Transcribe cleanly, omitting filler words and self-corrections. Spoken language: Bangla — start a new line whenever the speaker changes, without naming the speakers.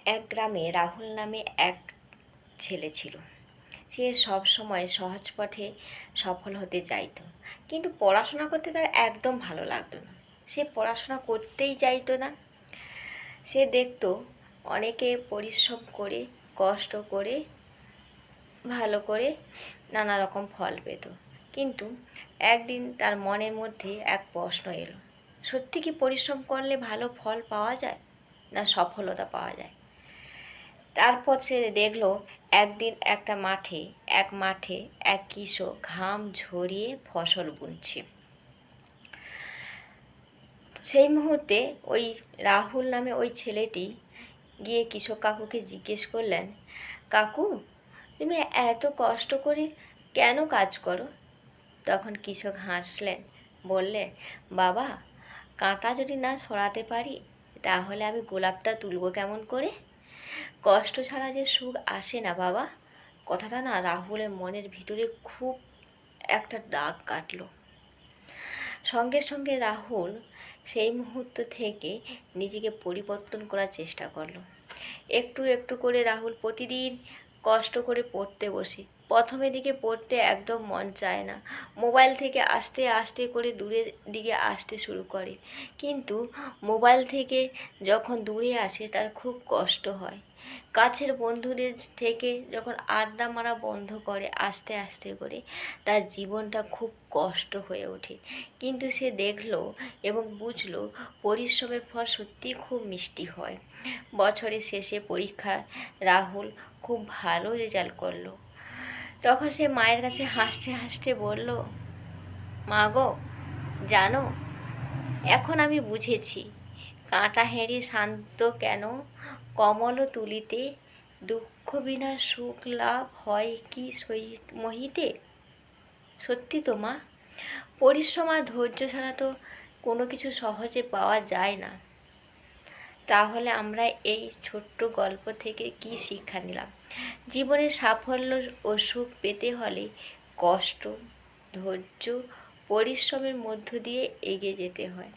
এক গ্রামে রাহুল নামে এক ছেলে ছিল। সে সব সময় সহজ পথে সফল হতে চাইতো, কিন্তু পড়াশোনা করতে তার একদম ভালো লাগতো না। সে পড়াশোনা করতেই চাইতো না। সে দেখতো অনেকে পরিশ্রম করে, কষ্ট করে, ভালো করে নানা রকম ফল পেত, কিন্তু একদিন তার মনের মধ্যে এক প্রশ্ন এলো, সত্যি কি পরিশ্রম করলে ভালো ফল পাওয়া যায়, না সফলতা পাওয়া যায়? তারপর সে দেখলো একদিন এক মাঠে এক কৃষক ঘাম ঝরিয়ে ফসল বুনছে। সেই মুহূর্তে ওই রাহুল নামে ওই ছেলেটি গিয়ে কৃষক কাকুকে জিজ্ঞেস করলেন, কাকু, তুমি এত কষ্ট করে কেন কাজ করো? তখন কৃষক হাসলেন, বললে, বাবা, কাঁটা যদি না সরাতে পারি তাহলে আমি গোলাপটা তুলবো কেমন করে? কষ্ট ছাড়া যে সুখ আসে না বাবা। কথাটা না রাহুলের মনের ভিতরে খুব একটা দাগ কাটলো। সঙ্গে সঙ্গে রাহুল সেই মুহূর্ত থেকে নিজেকে পরিবর্তন করার চেষ্টা করলো। একটু একটু করে রাহুল প্রতিদিন কষ্ট করে পড়তে বসে। প্রথমের দিকে পড়তে একদম মন চায় না, মোবাইল থেকে আস্তে আস্তে করে দূরের দিকে আসতে শুরু করে। কিন্তু মোবাইল থেকে যখন দূরে আসে তার খুব কষ্ট হয়। কাছের বন্ধুদের থেকে যখন আড্ডা মারা বন্ধ করে আস্তে আস্তে করে, তার জীবনটা খুব কষ্ট হয়ে ওঠে। কিন্তু সে দেখলো এবং বুঝলো পরিশ্রমের ফল সত্যিই খুব মিষ্টি হয়। বছরের শেষে পরীক্ষায় রাহুল খুব ভালো রেজাল্ট করলো। তখন সে মায়ের কাছে হাসতে হাসতে বলল, মা গো, জানো, এখন আমি বুঝেছি কাঁটা হেরি শান্ত কেন, কমল তুলিতে দুঃখ বিনা সুখ লাভ হয় কি মহিতে। সত্যি তো মা, পরিশ্রম আর ধৈর্য ছাড়া তো কোনো কিছু সহজে পাওয়া যায় না। তাহলে আমরা এই ছোট্ট গল্প থেকে কি শিক্ষা নিলাম? জীবনে সাফল্য ও সুখ পেতে হলে কষ্ট, ধৈর্য, পরিশ্রমের মধ্য দিয়ে এগিয়ে যেতে হয়।